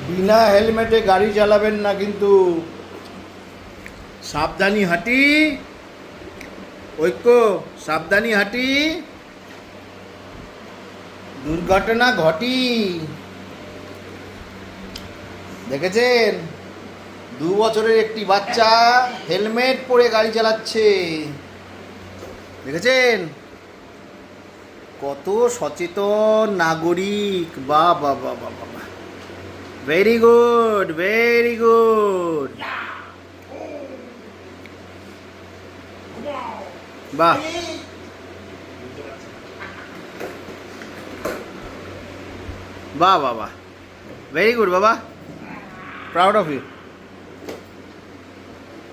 বিনা হেলমেটে গাড়ি চালাবেন না কিন্তু। সাবধানী হাঁটি। ঐক্য, সাবধানী হাঁটি, দুর্ঘটনা ঘটি। দেখেছেন 2 বছরের একটি বাচ্চা হেলমেট পরে গাড়ি চালাচ্ছে। দেখেছেন কত সচেতন নাগরিক। বাহ বাহ বাহ বাহ বাহ, ভেরি গুড, ভেরি গুড। বাহ, বাহ বাহ বাহ, ভেরি গুড বাবা, প্রাউড অফ ইউ।